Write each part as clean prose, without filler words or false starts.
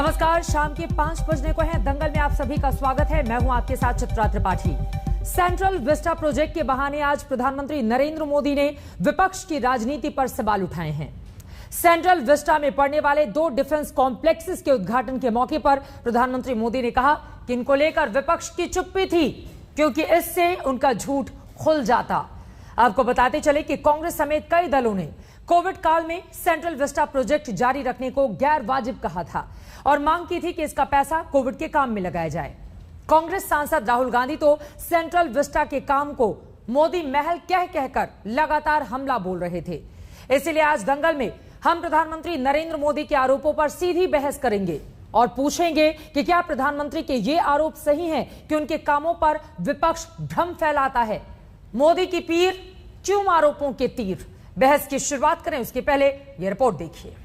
नमस्कार, शाम के 5 बजने को है। दंगल में आप सभी का स्वागत है। मैं हूं आपके साथ Chitra Tripathi. Central Vista project के बहाने आज प्रधानमंत्री नरेंद्र मोदी ने विपक्ष की राजनीति पर सवाल उठाए हैं। सेंट्रल विस्टा में पड़ने वाले 2 डिफेंस कॉम्प्लेक्सेस के उद्घाटन के मौके पर प्रधानमंत्री मोदी ने कहा कि इनको लेकर विपक्ष की चुप्पी थी, क्योंकि इससे उनका झूठ खुल जाता। आपको बताते चले कि कांग्रेस समेत कई दलों ने कोविड काल में सेंट्रल विस्टा प्रोजेक्ट जारी रखने को गैर वाजिब कहा था और मांग की थी कि इसका पैसा कोविड के काम में लगाया जाए। कांग्रेस सांसद राहुल गांधी तो सेंट्रल विस्टा के काम को मोदी महल कहकर लगातार हमला बोल रहे थे। इसलिए आज दंगल में हम प्रधानमंत्री नरेंद्र मोदी के आरोपों पर सीधी बहस करेंगे और पूछेंगे कि क्या प्रधानमंत्री के ये आरोप सही हैं कि उनके कामों पर विपक्ष भ्रम फैलाता है। मोदी की पीर क्यों आरोपों के तीर। बहस की शुरुआत करें उसके पहले यह रिपोर्ट देखिए।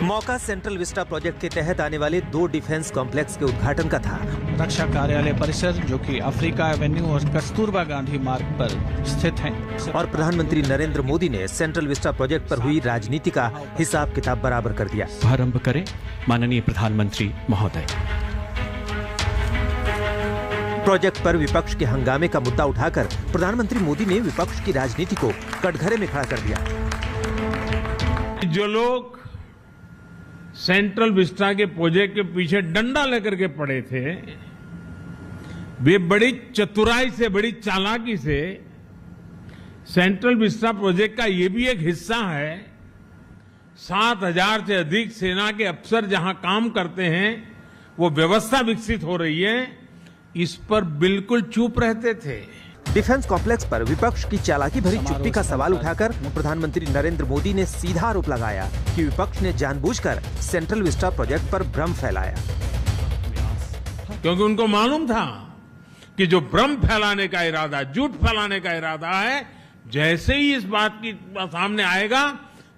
मौका सेंट्रल विस्टा प्रोजेक्ट के तहत आने वाले 2 डिफेंस कॉम्प्लेक्स के उद्घाटन का था। रक्षा कार्यालय परिसर जो कि अफ्रीका एवेन्यू और कस्तूरबा गांधी मार्ग पर स्थित है। और प्रधानमंत्री नरेंद्र मोदी ने सेंट्रल विस्टा प्रोजेक्ट पर हुई राजनीति का हिसाब किताब बराबर कर दिया। आरंभ करें माननीय प्रधानमंत्री महोदय। प्रोजेक्ट पर विपक्ष के हंगामे का मुद्दा उठाकर प्रधानमंत्री मोदी ने विपक्ष की राजनीति को कटघरे में खड़ा कर दिया। जो लोग सेंट्रल विस्टा के प्रोजेक्ट के पीछे डंडा लेकर के पड़े थे, वे बड़ी चतुराई से, बड़ी चालाकी से सेंट्रल विस्टा प्रोजेक्ट का ये भी एक हिस्सा है। 7,000 से अधिक सेना के अफसर जहां काम करते हैं, वो व्यवस्था विकसित हो रही है, इस पर बिल्कुल चुप रहते थे। डिफेंस कॉम्प्लेक्स पर विपक्ष की चालाकी भरी चुप्पी का सवाल उठाकर प्रधानमंत्री नरेंद्र मोदी ने सीधा आरोप लगाया कि विपक्ष ने जानबूझकर सेंट्रल विस्टा प्रोजेक्ट पर भ्रम फैलाया, क्योंकि उनको मालूम था कि जो भ्रम फैलाने का इरादा, झूठ फैलाने का इरादा है, जैसे ही इस बात की सामने आएगा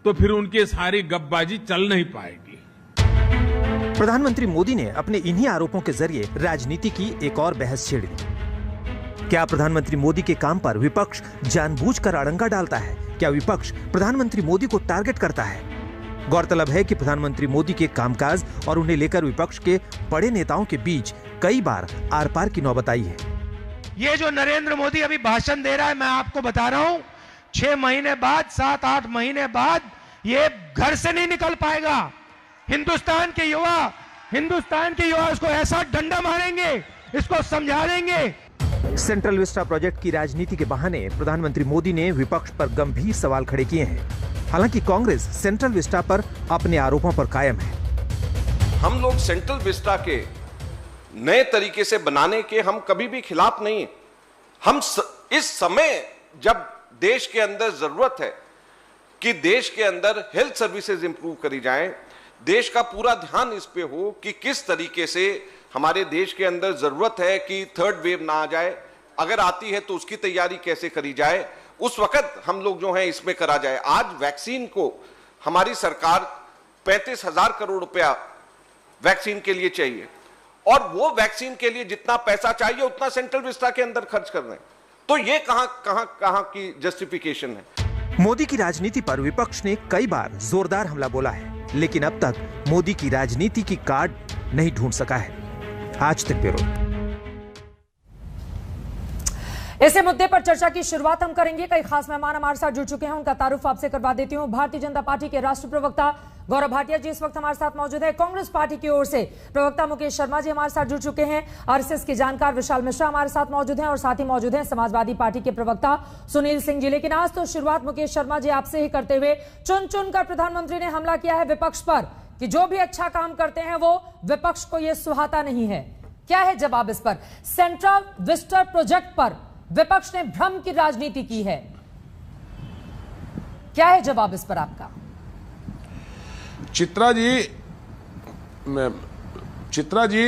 तो फिर उनकी सारी गपबाजी चल नहीं पाएगी। प्रधानमंत्री मोदी ने अपने इन्हीं आरोपों के जरिए राजनीति की एक और बहस छेड़ दी। क्या प्रधानमंत्री मोदी के काम पर विपक्ष जानबूझकर अड़ंगा डालता है? क्या विपक्ष प्रधानमंत्री मोदी को टारगेट करता है? गौरतलब है कि प्रधानमंत्री मोदी के कामकाज और उन्हें लेकर विपक्ष के बड़े नेताओं के बीच कई बार आर पार की नौबत आई है। ये जो नरेंद्र मोदी अभी भाषण दे रहा है, मैं आपको बता रहा हूं, 6 महीने बाद, 7-8 महीने बाद ये घर से नहीं निकल पाएगा। हिंदुस्तान के युवा इसको ऐसा डंडा मारेंगे, इसको समझा देंगे। सेंट्रल विस्टा प्रोजेक्ट की राजनीति के बहाने प्रधानमंत्री मोदी ने विपक्ष पर गंभीर सवाल खड़े किए हैं। हालांकि कांग्रेस सेंट्रल विस्टा पर अपने आरोपों पर कायम है। हम लोग सेंट्रल विस्टा के नए तरीके से बनाने के हम कभी भी खिलाफ नहीं है। हम इस समय जब देश के अंदर जरूरत है कि देश के अंदर हेल्थ सर्विसेज इंप्रूव करी जाएं, देश का पूरा ध्यान इस पे हो कि किस तरीके से हमारे देश के अंदर जरूरत है कि 3rd वेव ना आ जाए, अगर आती है तो उसकी तैयारी कैसे करी जाए, उस वक्त हम लोग जो है इसमें करा जाए। आज वैक्सीन को हमारी सरकार 35,000 करोड़ रुपया वैक्सीन के लिए चाहिए और वो वैक्सीन के लिए जितना पैसा चाहिए उतना सेंट्रल विस्टा के अंदर खर्च कर रहे हैं। तो ये कहां की जस्टिफिकेशन है? मोदी की राजनीति पर विपक्ष ने कई बार जोरदार हमला बोला है, लेकिन अब तक मोदी की राजनीति की कार्ड नहीं ढूंढ सका है। आज तक ब्यूरो। इसी मुद्दे पर चर्चा की शुरुआत हम करेंगे। कई खास मेहमान हमारे साथ जुड़ चुके हैं, उनका तारुफ आपसे करवा देती हूं। भारतीय जनता पार्टी के राष्ट्रीय प्रवक्ता गौरव भाटिया जी इस वक्त हमारे साथ मौजूद है। कांग्रेस पार्टी की ओर से प्रवक्ता मुकेश शर्मा जी हमारे साथ जुड़ चुके हैं। आरएसएस के जानकार विशाल मिश्रा हमारे साथ मौजूद हैं और साथ ही मौजूद हैं समाजवादी पार्टी के प्रवक्ता सुनील सिंह जी। लेकिन आज तो शुरुआत मुकेश शर्मा जी आपसे ही करते हुए, चुन चुनकर प्रधानमंत्री ने हमला किया है विपक्ष पर कि जो भी अच्छा काम करते हैं वो विपक्ष को यह सुहाता नहीं है। क्या है जवाब इस पर? सेंट्रल विस्टा प्रोजेक्ट पर विपक्ष ने भ्रम की राजनीति की है, क्या है जवाब इस पर आपका? चित्रा जी,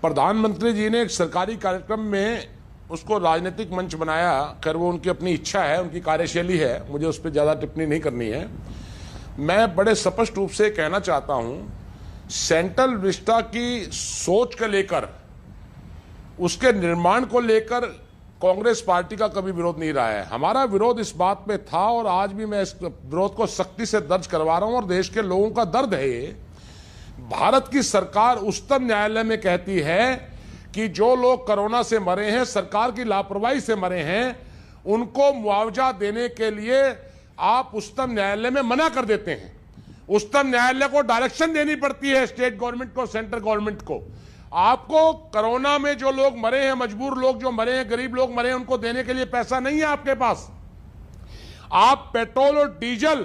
प्रधानमंत्री जी ने एक सरकारी कार्यक्रम में उसको राजनीतिक मंच बनाया। खैर वो उनकी अपनी इच्छा है, उनकी कार्यशैली है, मुझे उस पर ज्यादा टिप्पणी नहीं करनी है। मैं बड़े स्पष्ट रूप से कहना चाहता हूं, सेंट्रल विस्टा की सोच को लेकर, उसके निर्माण को लेकर कांग्रेस पार्टी का कभी विरोध नहीं रहा है। हमारा विरोध इस बात पे था और आज भी मैं इस विरोध को सख्ती से दर्ज करवा रहा हूं और देश के लोगों का दर्द है ये। भारत की सरकार उच्चतम न्यायालय में कहती है कि जो लोग कोरोना से मरे हैं, सरकार की लापरवाही से मरे हैं, उनको मुआवजा देने के लिए आप उच्चतम न्यायालय में मना कर देते हैं। उच्चतम न्यायालय को डायरेक्शन देनी पड़ती है, स्टेट गवर्नमेंट को, सेंट्रल गवर्नमेंट को। आपको कोरोना में जो लोग मरे हैं, मजबूर लोग जो मरे हैं, गरीब लोग मरे हैं, उनको देने के लिए पैसा नहीं है आपके पास। आप पेट्रोल और डीजल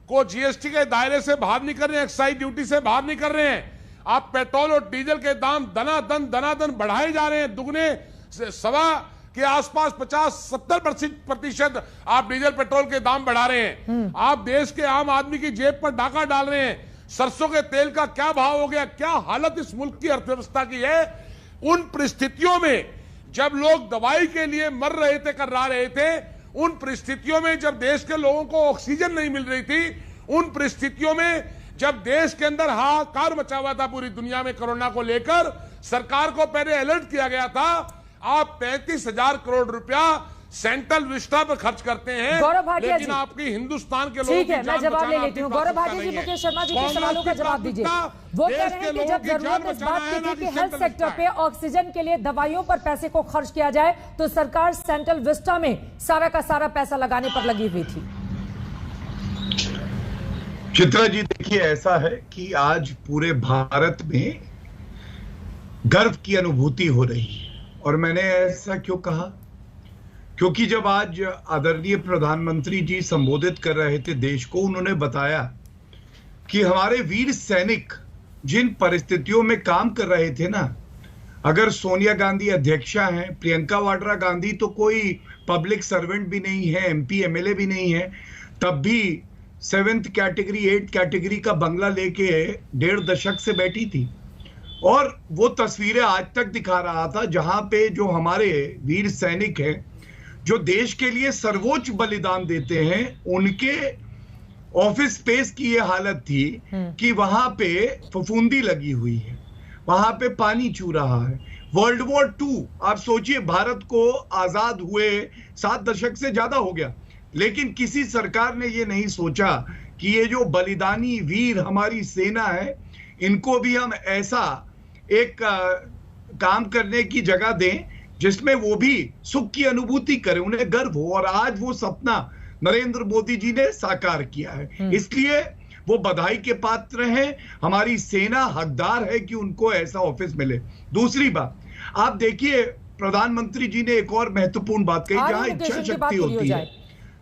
को जीएसटी के दायरे से बाहर नहीं कर रहे हैं, एक्साइज ड्यूटी से बाहर नहीं कर रहे हैं। आप पेट्रोल और डीजल के दाम दनादन बढ़ाए जा रहे हैं, दुगने से सवा के आसपास 50-70% आप डीजल पेट्रोल के दाम बढ़ा रहे हैं। आप देश के आम आदमी की जेब पर डाका डाल रहे हैं। सरसों के तेल का क्या भाव हो गया, क्या हालत इस मुल्क की अर्थव्यवस्था की है। उन परिस्थितियों में जब लोग दवाई के लिए मर रहे थे, कर्रा रहे थे, उन परिस्थितियों में जब देश के लोगों को ऑक्सीजन नहीं मिल रही थी, उन परिस्थितियों में जब देश के अंदर हाहाकार मचा हुआ था पूरी दुनिया में कोरोना को लेकर, सरकार को पहले अलर्ट किया गया था। आप 35,000 करोड़ रुपया सेंट्रल विस्टा पर खर्च करते हैं, गौरव भाटिया लेकिन जी, आपकी हिंदुस्तान के लोगों ठीक है, मैं जवाब ले लेती हूँ। गौरव भाटिया जी, मुकेश शर्मा जी के सवालों का जवाब दीजिए। वो कह रहे हैं कि जब जरूरत इस बात की थी कि हेल्थ सेक्टर पे ऑक्सीजन के लिए दवाइयों पर पैसे को खर्च किया जाए, तो सरकार सेंट्रल विस्टा में सारा का सारा पैसा लगाने पर लगी हुई थी। चित्रा जी, देखिए, ऐसा है कि आज पूरे भारत में गर्व की अनुभूति हो रही है। और मैंने ऐसा क्यों कहा? क्योंकि जब आज आदरणीय प्रधानमंत्री जी संबोधित कर रहे थे देश को, उन्होंने बताया कि हमारे वीर सैनिक जिन परिस्थितियों में काम कर रहे थे ना, अगर सोनिया गांधी अध्यक्षा हैं, प्रियंका वाड्रा गांधी तो कोई पब्लिक सर्वेंट भी नहीं है, एमपी एमएलए भी नहीं है, तब भी 7th कैटेगरी 8th कैटेगरी का बंगला लेके 1.5 दशक से बैठी थी। और वो तस्वीरें आज तक दिखा रहा था जहां पे जो हमारे वीर सैनिक हैं, जो देश के लिए सर्वोच्च बलिदान देते हैं, उनके ऑफिस स्पेस की ये हालत थी कि वहां पे फफूंदी लगी हुई है, वहां पे पानी चू रहा है। वर्ल्ड वॉर 2, आप सोचिए, भारत को आजाद हुए 7 दशक से ज्यादा हो गया, लेकिन किसी सरकार ने ये नहीं सोचा कि ये जो बलिदानी वीर हमारी सेना है, इनको भी हम ऐसा एक काम करने की जगह दें जिसमें वो भी सुख की अनुभूति करें, उन्हें गर्व हो। और आज वो सपना नरेंद्र मोदी जी ने साकार किया है, इसलिए वो बधाई के पात्र हैं। हमारी सेना हकदार है कि उनको ऐसा ऑफिस मिले। दूसरी बात, आप देखिए, प्रधानमंत्री जी ने एक और महत्वपूर्ण बात कही, जहां इच्छा शक्ति होती है,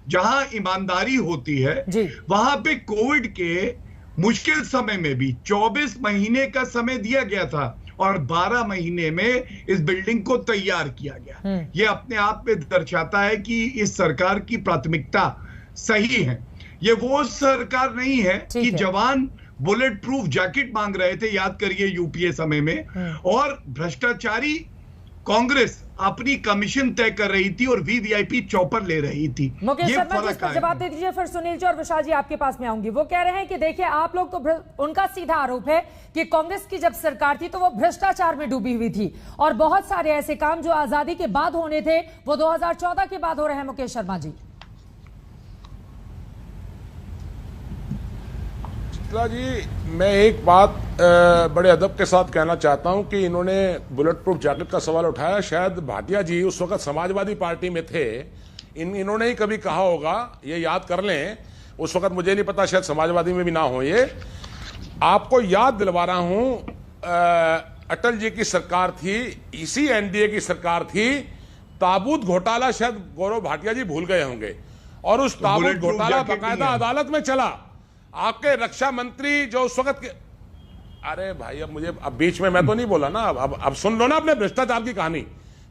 जहां ईमानदारी होती है, वहां पे कोविड के मुश्किल समय में भी 24 महीने का समय दिया गया था और 12 महीने में इस बिल्डिंग को तैयार किया गया। ये अपने आप में दर्शाता है कि इस सरकार की प्राथमिकता सही है। ये वो सरकार नहीं है कि जवान बुलेट प्रूफ जैकेट मांग रहे थे, याद करिए यूपीए समय में, और भ्रष्टाचारी कांग्रेस अपनी कमीशन तय कर रही थी और वीवीआईपी चौपर ले रही थी। मुकेश शर्मा जी, इस पर जवाब दे दीजिए, फिर सुनील जी और विशाल जी आपके पास में आऊंगी। वो कह रहे हैं कि देखिए, आप लोग तो, उनका सीधा आरोप है कि कांग्रेस की जब सरकार थी तो वो भ्रष्टाचार में डूबी हुई थी और बहुत सारे ऐसे काम जो आजादी के बाद होने थे वो 2014 के बाद हो रहे हैं। मुकेश शर्मा जी। चित्रा जी, मैं एक बात बड़े अदब के साथ कहना चाहता हूं कि इन्होंने बुलेट प्रूफ जैकेट का सवाल उठाया। शायद भाटिया जी उस वक्त समाजवादी पार्टी में थे, इन्होंने ही कभी कहा होगा, ये याद कर लें। उस वक्त मुझे नहीं पता, शायद समाजवादी में भी ना हो। ये आपको याद दिलवा रहा हूं, अटल जी की सरकार थी, इसी एनडीए की सरकार थी। ताबूत घोटाला शायद गौरव भाटिया जी भूल गए होंगे, और उस ताबूत घोटाला बाकायदा अदालत में चला। आपके रक्षा मंत्री जो उस वक्त के, अरे भाई, अब बीच में मैं तो नहीं बोला ना, अब सुन लो ना अपने भ्रष्टाचार की कहानी।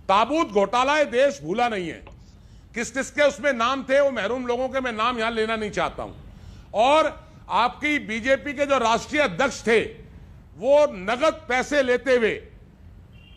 ताबूत घोटाला ये देश भूला नहीं है, किस किसके उसमें नाम थे, वो महरूम लोगों के मैं नाम यहां लेना नहीं चाहता हूं। और आपकी बीजेपी के जो राष्ट्रीय अध्यक्ष थे, वो नगद पैसे लेते हुए,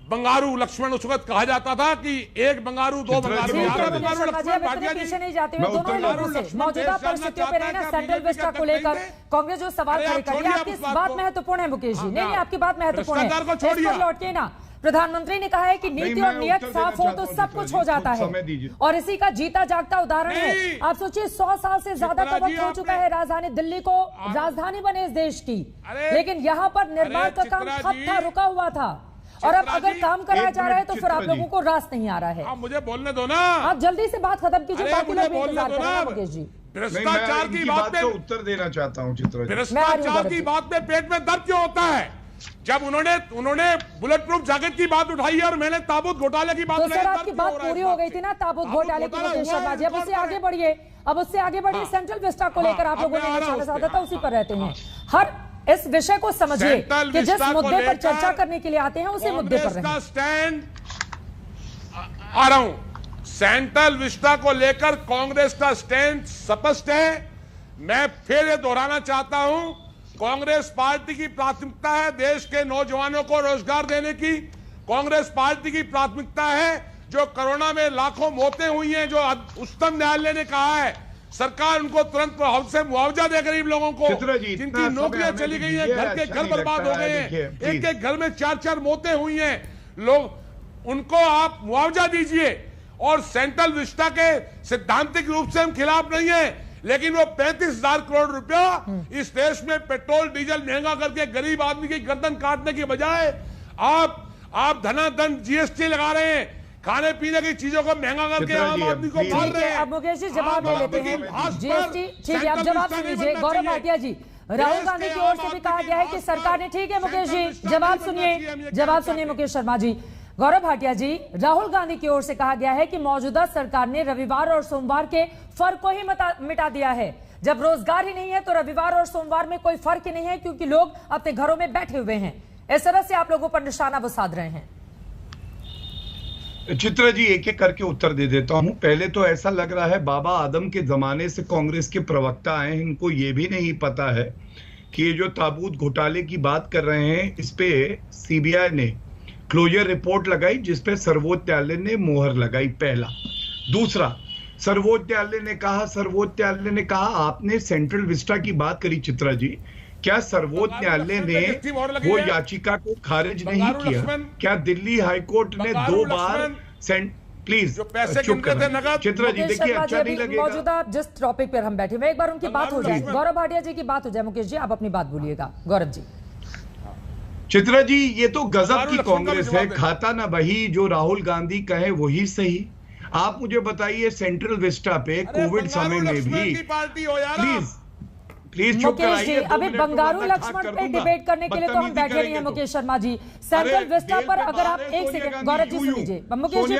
बंगारू लक्ष्मण उस वक्त कहा जाता था कि एक बंगारू, दो बंगारू, पीछे नहीं जाते हुए दोनों लोगों से मौजूदा परिस्थितियों पे रहना, सेंट्रल विस्टा को लेकर कांग्रेस जो सवाल खड़े कर रही है, आपकी बात महत्वपूर्ण है मुकेश जी। नहीं, आपकी बात महत्वपूर्ण है, इस पर लौट के ना प्रधानमंत्री ने कहा है कि नीति और नियत साफ हो तो सब कुछ हो जाता है, और इसी का जीता जागता उदाहरण है। आप सोचिए 100 साल से ज्यादा का वक्त हो चुका है राजधानी दिल्ली को राजधानी बने इस देश की, लेकिन यहाँ पर निर्माण का काम ठप था, रुका हुआ था, और अब अगर काम कराया जा रहा है तो फिर आप लोगों को रास नहीं आ रहा है। मुझे बोलने दो ना, आप जल्दी से बात खत्म कीजिए, बाकी लोग भी इंतजार कर रहे हैं। मुकेश जी, भ्रष्टाचार की बात पे उत्तर देना चाहता हूं चित्रा जी। भ्रष्टाचार की बात पे पेट में दर्द क्यों होता है? जब उन्होंने बुलेट प्रूफ जैकेट की बात उठाई और मैंने ताबूत घोटाले की बात, तो सर आपकी बात पूरी हो गई थी ना ताबूत घोटाले की, मुकेश शर्मा जी। अब उससे आगे बढ़िए, अब उससे आगे बढ़िए। सेंट्रल विस्टा को लेकर आप लोगों ने निशाना साधा था, उसी पर रहते हैं। हर इस विषय को समझिए कि जिस मुद्दे पर चर्चा करने के लिए आते हैं उसी मुद्दे पर रहें। स्टैंड आ रहा हूं, सेंट्रल विस्टा को लेकर कांग्रेस का स्टैंड स्पष्ट है। मैं फिर ये दोहराना चाहता हूं, कांग्रेस पार्टी की प्राथमिकता है देश के नौजवानों को रोजगार देने की। कांग्रेस पार्टी की प्राथमिकता है जो कोरोना में लाखों मौतें हुई हैं, जो उच्चतम न्यायालय ने कहा है सरकार उनको तुरंत प्रभाव से मुआवजा दे गरीब लोगों को, जिनकी नौकरियां चली गई हैं, घर के घर बर्बाद हो गए हैं, एक एक घर में 4-4 मौतें हुई हैं, लोग उनको आप मुआवजा दीजिए। और सेंट्रल विस्टा के सैद्धांतिक रूप से हम खिलाफ नहीं है, लेकिन वो 35,000 करोड़ रुपया इस देश में पेट्रोल डीजल महंगा करके गरीब आदमी की गर्दन काटने के बजाय आप धनाधन जीएसटी लगा रहे हैं, खाने पीने की चीजों को महंगा करके आम आदमी को मार रहे हैं। अब मुकेश जी जवाब ले लेते हैं जीएसटी, ठीक है, अब जवाब सुन लीजिए। गौरव भाटिया जी, राहुल गांधी की ओर से भी कहा गया है कि सरकार ने, ठीक है मुकेश जी जवाब सुनिए मुकेश शर्मा जी। गौरव भाटिया जी, राहुल गांधी की ओर से कहा गया है कि मौजूदा सरकार ने रविवार और सोमवार के फर्क को ही मिटा दिया है। जब रोजगार ही नहीं है तो रविवार और सोमवार में कोई फर्क ही नहीं है, क्योंकि लोग अपने घरों में बैठे हुए हैं। इस तरह से आप लोगों पर निशाना वो साध रहे हैं। चित्रा जी, एक एक करके उत्तर दे देता हूं। पहले तो ऐसा लग रहा है बाबा आदम के जमाने से कांग्रेस के प्रवक्ता आए हैं, इनको ये भी नहीं पता है कि ये जो ताबूत घोटाले की बात कर रहे हैं, इस पे सीबीआई ने क्लोजर रिपोर्ट लगाई, जिसपे सर्वोच्च न्यायालय ने मोहर लगाई, पहला। दूसरा, सर्वोच्च न्यायालय ने कहा आपने सेंट्रल विस्टा की बात करी चित्रा जी, क्या सर्वोच्च न्यायालय ने वो याचिका को खारिज नहीं किया? क्या दिल्ली हाईकोर्ट ने 2 बार प्लीज चुप करना चित्रा जी, देखिए अच्छा नहीं लगेगा। मौजूदा जिस टॉपिक पर हम बैठे हुए, एक बार उनकी बात हो जाए, गौरव भाटिया जी की बात हो जाए। मुकेश जी आप अपनी बात बोलिएगा। गौरव जी। चित्रा जी, ये तो गजब की कांग्रेस है, खाता ना वही जो राहुल गांधी कहे वही सही। आप मुझे बताइए सेंट्रल विस्टा पे कोविड समय में भी प्लीज चुप कराइए। अभी बंगारू लक्ष्मण पे डिबेट करने के लिए तो हम बैठे नहीं हैं मुकेश शर्मा जी। सेंट्रल विस्टा पर अगर आप एक सेकंड गौरव जी सुन लीजिए, मुकेश जी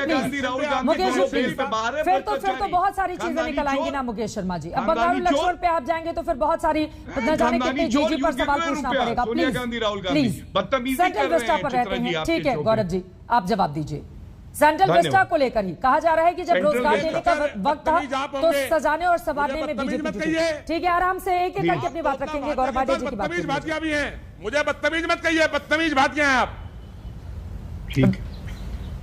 प्लीज, फिर तो बहुत सारी चीजें निकल आएंगी ना मुकेश शर्मा जी। अब बंगारू लक्ष्मण पे आप जाएंगे तो फिर बहुत सारी न जाने कितनी जीजी पर सवाल पूछना पड़ेगा। प्लीज सेंट्रल विस्टा पर रहते हैं, ठीक है गौरव जी आप जवाब दीजिए। सेंट्रल विस्टा को लेकर ही कहा जा रहा है कि जब रोजगार देने का वक्त था तो सजाने और संवारने में बीजेपी, ठीक है आराम से एक एक करके अपनी बात रखेंगे। गौरव भाटिया जी की बात भी है, मुझे बदतमीज मत कहिए, बदतमीज भाटिया हैं आप। ठीक,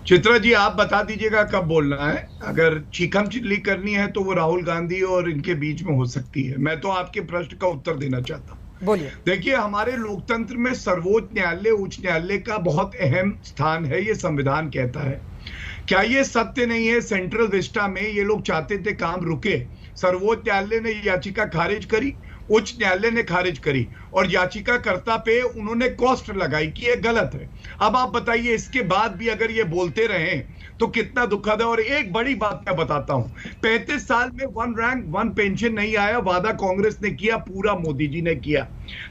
चित्रा जी आप बता दीजिएगा कब बोलना है। अगर चीखम चिल्ली करनी है तो वो राहुल गांधी और इनके बीच में हो सकती है। मैं तो आपके प्रश्न का उत्तर देना चाहता हूँ। बोलिए। देखिए, हमारे लोकतंत्र में सर्वोच्च न्यायालय, उच्च न्यायालय का बहुत अहम स्थान है, ये संविधान कहता है। क्या ये सत्य नहीं है? सेंट्रल विस्टा में ये लोग चाहते थे काम रुके, सर्वोच्च न्यायालय ने याचिका खारिज करी, उच्च न्यायालय ने खारिज करी, और याचिकाकर्ता पे उन्होंने कॉस्ट लगाई कि ये गलत है। अब आप बताइए, इसके बाद भी अगर ये बोलते रहे तो कितना दुखद है। और एक बड़ी बात मैं बताता हूं, 35 साल में 1 रैंक 1 पेंशन नहीं आया। वादा कांग्रेस ने किया, पूरा मोदी जी ने किया।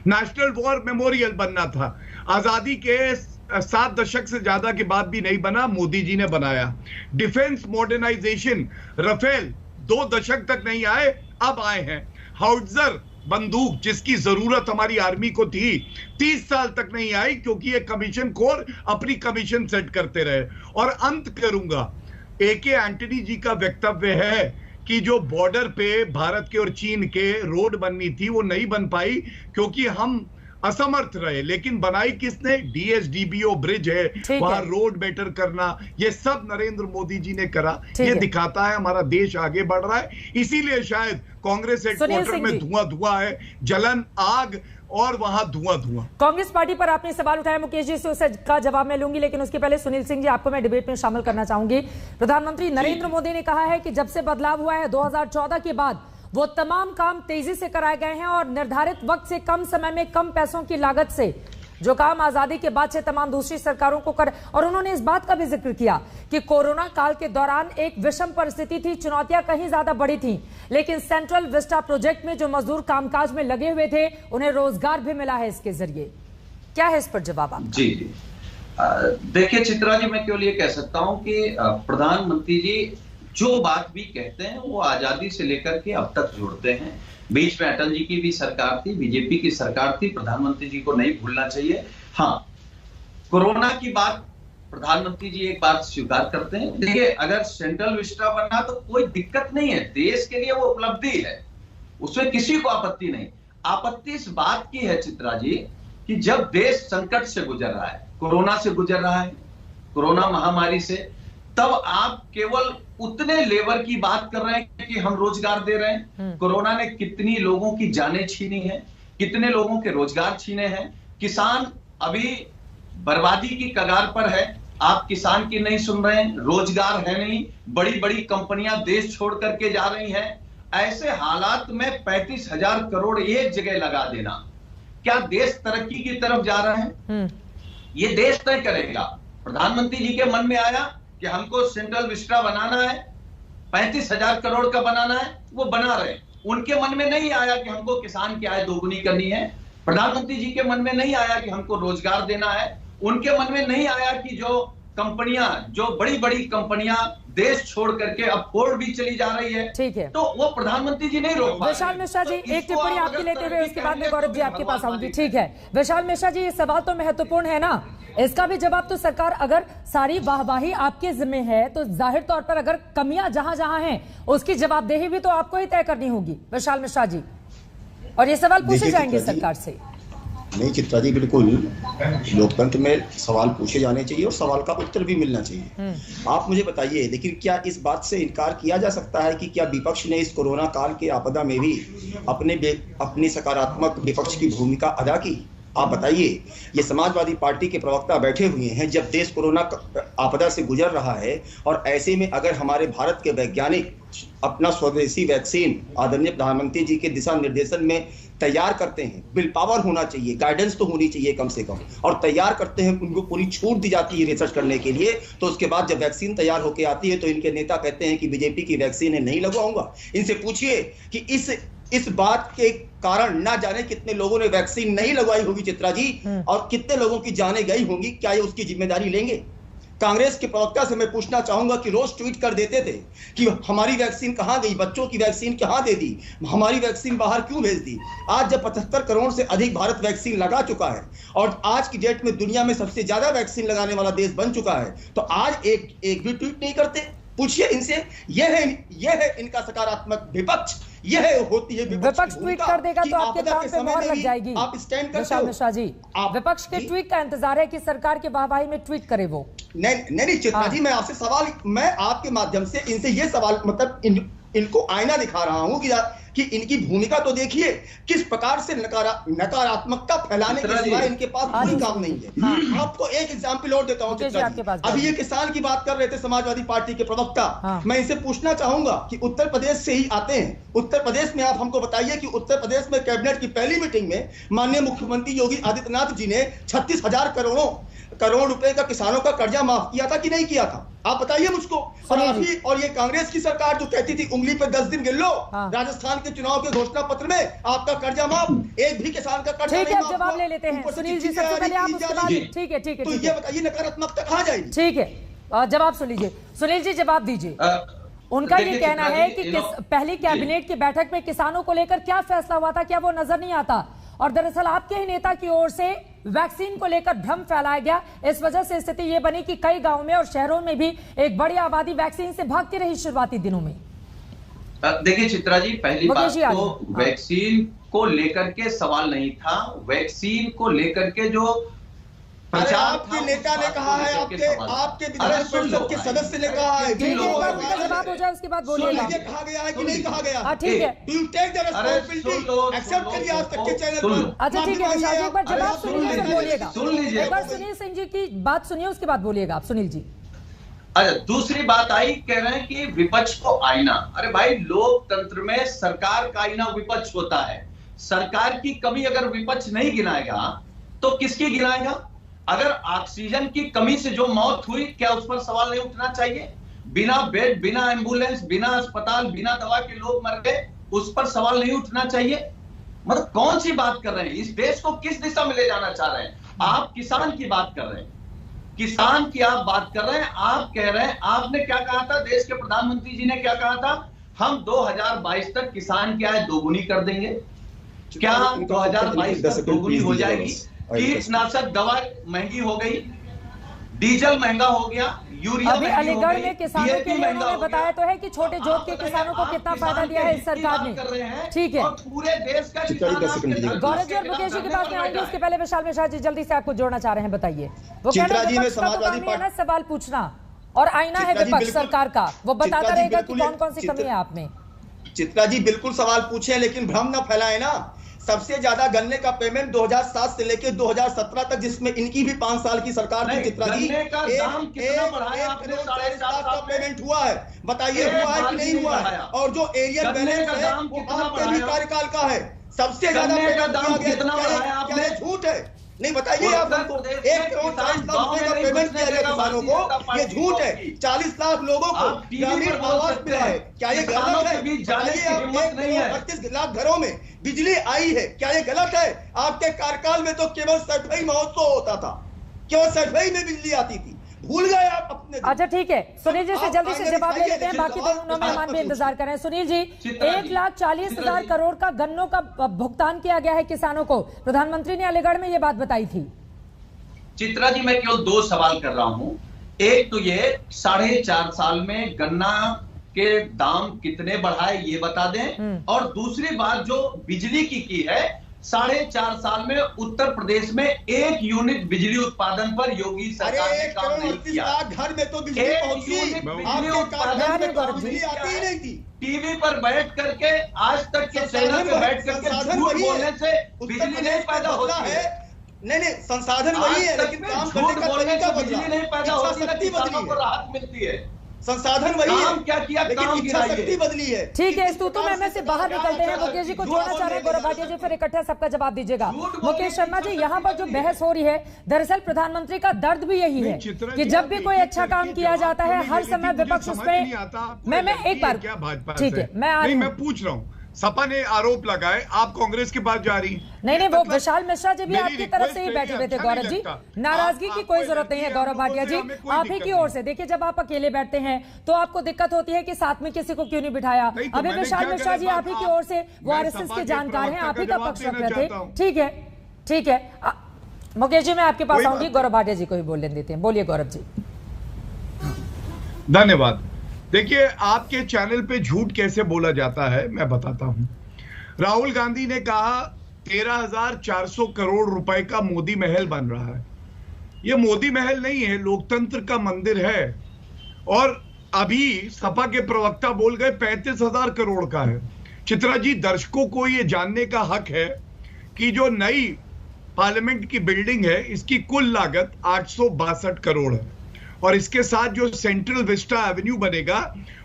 नेशनल वॉर मेमोरियल बनना था, आजादी के 7 दशक से ज्यादा के बाद भी नहीं बना, मोदी जी ने बनाया। डिफेंस मॉडर्नाइजेशन, राफेल 2 दशक तक नहीं आए, अब आए हैं। हाउट्जर बंदूक जिसकी जरूरत हमारी आर्मी को थी, 30 साल तक नहीं आई, क्योंकि ये कमीशन खोर अपनी कमीशन सेट करते रहे। और अंत करूंगा, AK एंटनी जी का वक्तव्य है कि जो बॉर्डर पे भारत के और चीन के रोड बननी थी वो नहीं बन पाई क्योंकि हम असमर्थ रहे। लेकिन बनाई किसने? DSDBO ब्रिज है, वहां रोड बेटर करना, ये सब नरेंद्र मोदी जी ने करा। ये दिखाता है हमारा देश आगे बढ़ रहा है। इसीलिए शायद कांग्रेस हेडक्वार्टर में धुआं है, जलन, आग और वहां धुआं धुआं। कांग्रेस पार्टी पर आपने सवाल उठाया मुकेश जी से, उससे का जवाब मैं लूंगी, लेकिन उसके पहले सुनील सिंह जी आपको मैं डिबेट में शामिल करना चाहूंगी। प्रधानमंत्री नरेंद्र मोदी ने कहा है कि जब से बदलाव हुआ है 2014 के बाद वो तमाम काम तेजी से कराए गए हैं और निर्धारित वक्त से कम समय में कम पैसों की लागत से जो काम आजादी के बाद से तमाम दूसरी सरकारों को कर, और उन्होंने इस बात का भी जिक्र किया कि कोरोना काल के दौरान एक विषम परिस्थिति थी, चुनौतियां कहीं ज्यादा बड़ी थी, लेकिन सेंट्रल विस्टा प्रोजेक्ट में जो मजदूर कामकाज में लगे हुए थे उन्हें रोजगार भी मिला है इसके जरिए। क्या है इस पर जवाब आपका? जी देखिए चित्रा जी, मैं केवल ये कह सकता हूं कि प्रधानमंत्री जी जो बात भी कहते हैं वो आजादी से लेकर के अब तक जोड़ते हैं। बीच में अटल जी की भी सरकार थी, बीजेपी की सरकार थी, प्रधानमंत्री जी को नहीं भूलना चाहिए। हाँ, कोरोना की बात प्रधानमंत्री जी एक बात स्वीकार करते हैं। देखिए, अगर सेंट्रल विस्टा बना तो कोई दिक्कत नहीं है, देश के लिए वो उपलब्धि है, उसमें किसी को आपत्ति नहीं। आपत्ति इस बात की है चित्रा जी कि जब देश संकट से गुजर रहा है, कोरोना से गुजर रहा है, कोरोना महामारी से, तब आप केवल उतने लेबर की बात कर रहे हैं कि हम रोजगार दे रहे हैं। कोरोना ने कितनी लोगों की जानें छीनी है, कितने लोगों के रोजगार छीने हैं। किसान अभी बर्बादी की कगार पर है, आप किसान की नहीं सुन रहे हैं, रोजगार है नहीं, बड़ी बड़ी कंपनियां देश छोड़ करके जा रही हैं। ऐसे हालात में 35,000 करोड़ एक जगह लगा देना, क्या देश तरक्की की तरफ जा रहा है? ये देश तय करेगा। प्रधानमंत्री जी के मन में आया कि हमको सेंट्रल विस्टा बनाना है, 35,000 करोड़ का बनाना है, वो बना रहे। उनके मन में नहीं आया कि हमको किसान की आय दोगुनी करनी है। प्रधानमंत्री जी के मन में नहीं आया कि हमको रोजगार देना है। उनके मन में नहीं आया कि जो कंपनियां, जो बड़ी बड़ी कंपनियां देश छोड़ करके अब फोर्ड भी चली जा रही है, ठीक है, तो वो प्रधानमंत्री जी नहीं रोक पाए। विशाल मिश्रा जी, एक टिप्पणी आपकी लेते हुए उसके बाद में गौरव जी आपके पास आऊंगी। ठीक है विशाल मिश्रा जी, ये सवाल तो महत्वपूर्ण है ना, इसका भी जवाब तो सरकार, अगर सारी वाहवाही आपके जिम्मे है तो जाहिर तौर पर अगर कमियां जहां जहां हैं उसकी जवाबदेही भी तो आपको ही तय करनी होगी विशाल मिश्रा जी, और ये सवाल पूछे जाएंगे सरकार से। नहीं चित्रा जी, बिल्कुल लोकतंत्र में सवाल पूछे जाने चाहिए और सवाल का उत्तर भी मिलना चाहिए। आप मुझे बताइए, लेकिन क्या इस बात से इनकार किया जा सकता है कि क्या विपक्ष ने इस कोरोना काल के आपदा में भी अपनी सकारात्मक विपक्ष की भूमिका अदा की? आप बताइए, ये समाजवादी पार्टी के प्रवक्ता बैठे हुए हैं जब देश कोरोना आपदा से गुजर रहा है, और ऐसे में अगर हमारे भारत के वैज्ञानिक अपना स्वदेशी वैक्सीन आदरणीय प्रधानमंत्री जी के दिशा निर्देशन में तैयार करते हैं, विल पावर होना चाहिए, गाइडेंस तो होनी चाहिए कम से कम, और तैयार करते हैं, उनको पूरी छूट दी जाती है रिसर्च करने के लिए, तो उसके बाद जब वैक्सीन तैयार होकर आती है तो इनके नेता कहते हैं कि बीजेपी की वैक्सीन है, नहीं लगवाऊंगा। इनसे पूछिए कि इस बात के कारण ना जाने कितने लोगों ने वैक्सीन नहीं लगवाई होगी चित्रा जी, और कितने लोगों की जानें गई होंगी, क्या ये उसकी जिम्मेदारी लेंगे? कांग्रेस के प्रवक्ता से मैं पूछना चाहूंगा कि रोज ट्वीट कर देते थे कि हमारी वैक्सीन कहां गई, बच्चों की वैक्सीन कहां दे दी, हमारी वैक्सीन बाहर क्यों भेज दी। आज जब 75 करोड़ से अधिक भारत वैक्सीन लगा चुका है और आज की डेट में दुनिया में सबसे ज्यादा वैक्सीन लगाने वाला देश बन चुका है, तो आज एक भी ट्वीट नहीं करते। पूछिए इनसे, यह है इनका सकारात्मक विपक्ष, यह होती है विपक्ष ट्वीट कर देगा तो आपके काम पे मोहर लग जाएगी। आप स्टैंड करते विशाल मिश्रा जी, विपक्ष के ट्वीट का इंतजार है कि सरकार के वाहवाही में ट्वीट करे वो। नहीं चित्रा जी, मैं आपसे सवाल, मैं आपके माध्यम से इनसे ये सवाल, मतलब इनको आईना दिखा रहा हूं कि इनकी भूमिका तो देखिए, किस प्रकार से नकारात्मकता फैलाने के सिवाय इनके पास कोई काम नहीं है। आपको एक एग्जाम्पल और देता हूं चित्रा जी, अभी ये किसान की बात कर रहे थे समाजवादी पार्टी के प्रवक्ता, मैं इनसे पूछना चाहूंगा कि उत्तर प्रदेश से ही आते हैं, उत्तर प्रदेश में आप हमको बताइए कि उत्तर प्रदेश में कैबिनेट की पहली मीटिंग में माननीय मुख्यमंत्री योगी आदित्यनाथ जी ने 36,000 करोड़ रुपए का किसानों का कर्जा माफ किया था कि नहीं किया था? आप बताइए मुझको। और ये कांग्रेस की सरकार जो कहती थी उंगली पे 10 दिन गिन लो, राजस्थान के चुनाव के घोषणा पत्र में आपका कर्जा माफ, एक भी किसान का कर्जा नहीं माफ। जवाब ले लेते हैं सुनील जी, सबसे पहले आप उसके बाद। ठीक है तो ये बताइए नकारात्मकता कहां जाएगी? ठीक है, जवाब सुन लीजिए। सुनील जी जवाब दीजिए। उनका ये कहना है कि पहली कैबिनेट की बैठक में किसानों को लेकर क्या फैसला हुआ था, क्या वो नजर नहीं आता, और दरअसल आपके ही नेता की ओर से वैक्सीन को लेकर भ्रम फैलाया गया। इस वजह से स्थिति ये बनी कि कई गांवों में और शहरों में भी एक बड़ी आबादी वैक्सीन से भागती रही शुरुआती दिनों में। देखिए चित्रा जी, पहली बात तो वैक्सीन को लेकर के सवाल नहीं था, वैक्सीन को लेकर के जो आपके नेता ने कहा है, आपके विधान परिषद के सदस्य ने कहा है, जवाब हो जाए उसके बाद बोलिएगा। कहा गया है कि नहीं कहा गया? ठीक है, do you take the responsibility? Accept करिए आज तक के चैनल पर। अच्छा ठीक है विशाल जी, एक बार जवाब सुनिए फिर बोलिएगा। एक बार सुनील सिंह जी की बात सुनिए, उसके बाद बोलिएगा आप। सुनील जी, अच्छा, दूसरी बात आई, कह रहे हैं कि विपक्ष को आईना। अरे भाई, लोकतंत्र में सरकार का आईना विपक्ष होता है। सरकार की कमी अगर विपक्ष नहीं गिनाएगा तो किसकी गिनाएगा? अगर ऑक्सीजन की कमी से जो मौत हुई, क्या उस पर सवाल नहीं उठना चाहिए? बिना बेड, बिना एम्बुलेंस, बिना अस्पताल, बिना दवा के लोग मर गए, उस पर सवाल नहीं उठना चाहिए? मतलब कौन सी बात कर रहे हैं? इस देश को किस दिशा में ले जाना चाह रहे हैं? आप किसान की बात कर रहे हैं, किसान की आप बात कर रहे हैं। आप कह रहे हैं, आपने क्या कहा था? देश के प्रधानमंत्री जी ने क्या कहा था? हम 2022 तक किसान की आय दोगुनी कर देंगे। क्या 2022 तक दोगुनी हो जाएगी? कीटनाशक दवा महंगी हो गई, डीजल महंगा हो गया, यूरिया अभी अलीगढ़ में किसानों के लिए उन्होंने बताया तो है कि छोटे जोत के किसानों को कितना फायदा दिया है इस सरकार ने। ठीक है, पूरे देश का गौरव जी और मुकेश जी के पास में आएंगे, उसके पहले विशाल मिश्रा जी जल्दी से आपको जोड़ना चाह रहे हैं, बताइए। वो कह रहे हैं सवाल पूछना और आईना है विपक्ष सरकार का, वो बताता रहेगा कि कौन कौन सी कमी है आप में। चित्रा जी बिल्कुल सवाल पूछे, लेकिन भ्रम ना फैलाए ना। सबसे ज्यादा गन्ने का पेमेंट 2007 से लेकर 2017 तक, जिसमें इनकी भी 5 साल की सरकार थी चित्रा जी, 1 करोड़ 7.5 का पेमेंट हुआ है। बताइए हुआ है कि नहीं हुआ है? और जो एरियल बैलेंस है वो आपके भी कार्यकाल का है। सबसे ज्यादा पेमेंट कितना है? झूठ है? नहीं, बताइए आप हमको। 1 करोड़ 40 लाख रुपए का पेमेंट किया गया किसानों को, ये झूठ है। 40 लाख लोगों को ग्रामीण आवास मिला है, क्या ये गलत है? बताइए आप, 1 करोड़ 38 लाख घरों में बिजली आई है, क्या ये गलत है? आपके कार्यकाल में तो केवल सफाई महोत्सव होता था, केवल सफाई में बिजली आती थी, भूल गए आप अपने। अच्छा ठीक है, सुनील जी से जल्दी से जवाब ले लेते हैं, बाकी दोनों मेहमान भी इंतजार कर रहे हैं। सुनील जी, 1,40,000 करोड़ का गन्नों का भुगतान किया गया है किसानों को, प्रधानमंत्री ने अलीगढ़ में ये बात बताई थी। चित्रा जी, मैं केवल 2 सवाल कर रहा हूं। एक तो ये 4.5 साल में गन्ना के दाम कितने बढ़ाए ये बता दें, और दूसरी बात जो बिजली की है, 4.5 साल में उत्तर प्रदेश में 1 यूनिट बिजली उत्पादन पर योगी सरकार ने काम नहीं किया। घर में तो बिजली नहीं थी। टीवी पर बैठ करके, आज तक के चैनल पे बैठ करके झूठ बोलने से बिजली नहीं पैदा होती है। नहीं, संसाधन वही है, लेकिन काम करने का तरीका बदला, बिजली नहीं पैदा होती है, किसानों को राहत मिलती है। संसाधन वही है, क्या किया, काम शक्ति बदली है। ठीक है, इस तूतू में से बाहर निकलते हैं। मुकेश जी को जोड़ना चाह रहे हैं, गौरव भाटिया जी फिर इकट्ठा सबका जवाब दीजिएगा। मुकेश शर्मा जी, यहाँ पर जो बहस हो रही है, दरअसल प्रधानमंत्री का दर्द भी यही है कि जब भी कोई अच्छा काम किया जाता है, हर समय विपक्ष उस पर। मैं एक बार, ठीक है, मैं पूछ रहा हूँ, सपा ने आरोप लगाए, आप कांग्रेस के पास जा रही। नहीं, वो विशाल मिश्रा जी भी आपकी तरफ से ही बैठे हुए थे गौरव जी। नाराजगी की कोई जरूरत नहीं है गौरव भाटिया जी, आप ही की ओर से। देखिए, जब आप अकेले बैठते हैं तो आपको दिक्कत होती है कि साथ में किसी को क्यों नहीं बिठाया। अभी विशाल मिश्रा जी आप ही की ओर से, वो आरएसएस के जानकार हैं, आप ही का पक्ष रख रहे थे। ठीक है, ठीक है, मुकेश जी मैं आपके पास आऊंगी, गौरव भाटिया जी को भी बोलने देते हैं। बोलिए गौरव जी। धन्यवाद। देखिए, आपके चैनल पे झूठ कैसे बोला जाता है मैं बताता हूं। राहुल गांधी ने कहा 13,400 करोड़ रुपए का मोदी महल बन रहा है। ये मोदी महल नहीं है, लोकतंत्र का मंदिर है। और अभी सपा के प्रवक्ता बोल गए 35,000 करोड़ का है। चित्रा जी, दर्शकों को ये जानने का हक है कि जो नई पार्लियामेंट की बिल्डिंग है, इसकी कुल लागत 862 करोड़ है, और इसके साथ जो सेंट्रल विस्टा एवेन्यू बनेगा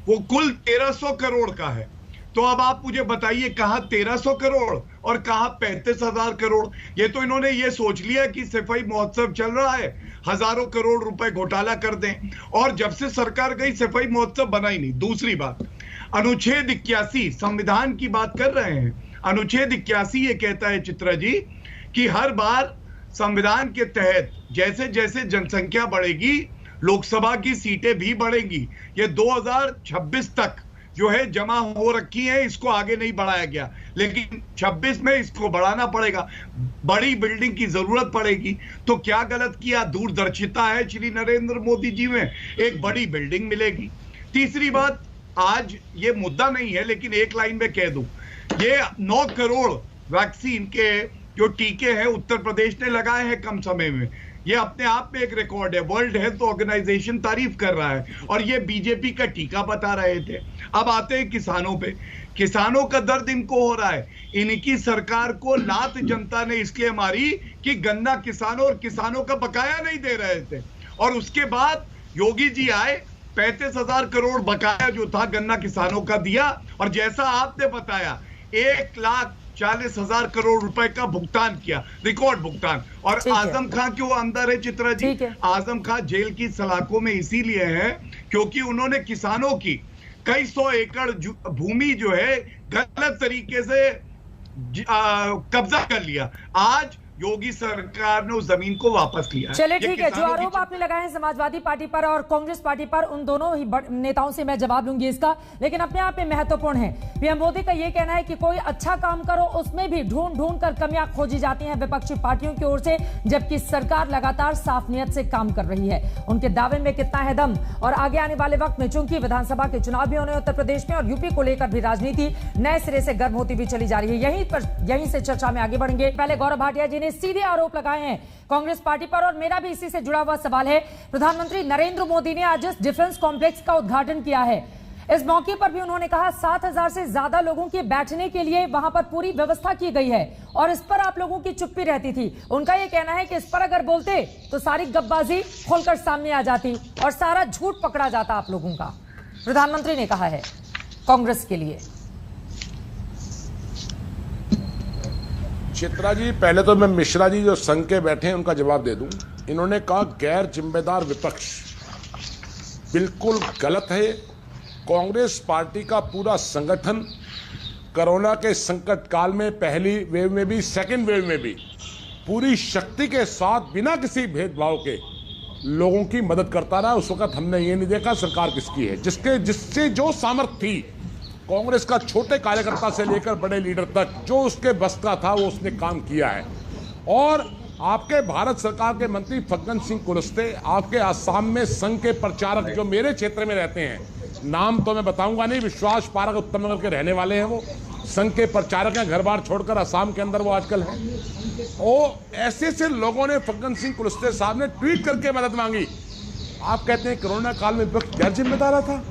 वो कुल 1300 करोड़ का है। तो अब आप मुझे बताइए, कहां 1300 करोड़ और कहां 35,000 करोड़? ये तो इन्होंने ये सोच लिया कि सफाई महोत्सव चल रहा है, हजारों करोड़ रुपए घोटाला कर दें, और जब से सरकार गई सफाई महोत्सव बना ही नहीं। दूसरी बात, अनुच्छेद 81 संविधान की बात कर रहे हैं। अनुच्छेद 81 ये कहता है चित्रा जी कि हर बार संविधान के तहत जैसे जैसे जनसंख्या बढ़ेगी, लोकसभा की सीटें भी बढ़ेंगी। ये 2026 तक जो है जमा हो रखी है, इसको आगे नहीं बढ़ाया गया, लेकिन 26 में इसको बढ़ाना पड़ेगा। बड़ी बिल्डिंग की जरूरत पड़ेगी। तो क्या गलत किया? दूरदर्शिता है श्री नरेंद्र मोदी जी में, एक बड़ी बिल्डिंग मिलेगी। तीसरी बात, आज ये मुद्दा नहीं है लेकिन एक लाइन में कह दूं, ये 9 करोड़ वैक्सीन के जो टीके हैं उत्तर प्रदेश ने लगाए हैं कम समय में। ये अपने आप में एक रिकॉर्ड है। वर्ल्ड हेल्थ ऑर्गेनाइजेशन तारीफ कर रहा है और ये बीजेपी का टीका बता रहे थे। अब आते हैं किसानों पे। किसानों का दर्द इनको हो रहा है। इनकी सरकार को लात जनता ने इसलिए मारी कि गन्ना किसानों और किसानों का बकाया नहीं दे रहे थे, और उसके बाद योगी जी आए, 35,000 करोड़ बकाया जो था गन्ना किसानों का दिया, और जैसा आपने बताया 1,40,000 करोड़ रुपए का भुगतान किया, रिकॉर्ड भुगतान। और आजम खान क्यों अंदर है चित्रा जी? आजम खान जेल की सलाखों में इसीलिए है क्योंकि उन्होंने किसानों की कई सौ एकड़ भूमि जो है गलत तरीके से कब्जा कर लिया। आज योगी सरकार ने उस जमीन को वापस लिया। चलिए ठीक है, जो आरोप आपने लगाए हैं समाजवादी पार्टी पर और कांग्रेस पार्टी पर, उन दोनों ही नेताओं से मैं जवाब लूंगी इसका, लेकिन अपने आप में महत्वपूर्ण है। पीएम मोदी का यह कहना है कि कोई अच्छा काम करो उसमें भी ढूंढ कर कमियां खोजी जाती हैं विपक्षी पार्टियों की ओर से, जबकि सरकार लगातार साफ नियत से काम कर रही है। उनके दावे में कितना है दम? और आगे आने वाले वक्त में चूंकि विधानसभा के चुनाव भी होने उत्तर प्रदेश में और यूपी को लेकर भी राजनीति नए सिरे से गर्म होती भी चली जा रही है। यहीं से चर्चा में आगे बढ़ेंगे। पहले गौरव भाटिया जी ने सीधे आरोप लगाए हैं कांग्रेस पार्टी पर, और मेरा भी इसी से जुड़ा हुआ सवाल है। प्रधानमंत्री नरेंद्र मोदी ने आज इस डिफेंस कॉम्प्लेक्स का उद्घाटन किया है। इस मौके पर भी उन्होंने कहा 7,000 से ज्यादा लोगों के बैठने के लिए वहां पर पूरी व्यवस्था की गई है, और इस पर आप लोगों की चुप्पी रहती थी। उनका यह कहना है कि इस पर अगर बोलते तो सारी गप्पबाजी खोलकर सामने आ जाती और सारा झूठ पकड़ा जाता आप लोगों का। प्रधानमंत्री ने कहा है कांग्रेस के लिए। चित्रा जी, पहले तो मैं मिश्रा जी जो संघ के बैठे हैं उनका जवाब दे दूं। इन्होंने कहा गैर जिम्मेदार विपक्ष, बिल्कुल गलत है। कांग्रेस पार्टी का पूरा संगठन कोरोना के संकट काल में, पहली वेव में भी सेकेंड वेव में भी, पूरी शक्ति के साथ बिना किसी भेदभाव के लोगों की मदद करता रहा। उस वक्त हमने ये नहीं देखा सरकार किसकी है, जिससे जो सामर्थ्य थी कांग्रेस का छोटे कार्यकर्ता से लेकर बड़े लीडर तक, जो उसके बस का था वो उसने काम किया है। और आपके भारत सरकार के मंत्री फग्गन सिंह कुलस्ते, आपके आसाम में संघ के प्रचारक जो मेरे क्षेत्र में रहते हैं, नाम तो मैं बताऊंगा नहीं, विश्वास पारक उत्तम नगर के रहने वाले हैं, वो संघ के प्रचारक हैं, घर बार छोड़कर आसाम के अंदर वो आजकल है। वो ऐसे लोगों ने फग्गन सिंह कुलस्ते साहब ने ट्वीट करके मदद मांगी। आप कहते हैं कोरोना काल में विपक्ष गैर जिम्मेदार था?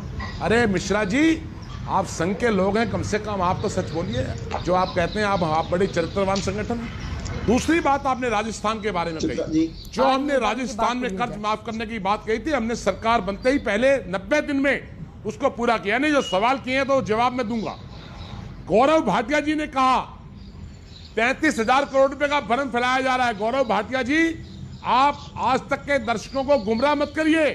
अरे मिश्रा जी, आप संघ के लोग हैं, कम से कम आप तो सच बोलिए। जो आप कहते हैं आप बड़े चरित्रवान संगठन हैं। दूसरी बात आपने राजस्थान के बारे में कही, जो हमने राजस्थान में कर्ज माफ करने की बात कही थी, हमने सरकार बनते ही पहले 90 दिन में उसको पूरा किया। नहीं, जो सवाल किए हैं तो जवाब मैं दूंगा। गौरव भाटिया जी ने कहा 33,000 करोड़ रुपए का भ्रम फैलाया जा रहा है। गौरव भाटिया जी, आप आज तक के दर्शकों को गुमराह मत करिए।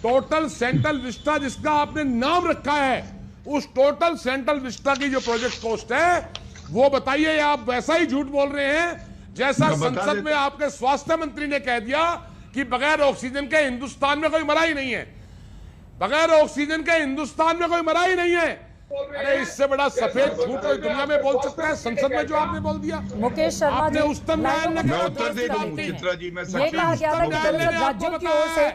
टोटल सेंट्रल विस्टा जिसका आपने नाम रखा है, उस टोटल सेंट्रल विस्टा की जो प्रोजेक्ट कॉस्ट है वो बताइए। आप वैसा ही झूठ बोल रहे हैं जैसा संसद में आपके स्वास्थ्य मंत्री ने कह दिया कि बगैर ऑक्सीजन के हिंदुस्तान में कोई मरा ही नहीं है। बगैर ऑक्सीजन के हिंदुस्तान में कोई मरा ही नहीं है। अरे इससे बड़ा सफेद झूठ कोई दुनिया में बोल सकता है? संसद में जो आपने बोल दिया। मुकेश शर्मा जी, उच्चतम न्यायालय मैं उत्तर दे दूं चित्रा जी, मैं ये कहा गया था कि राज्यों की ओर से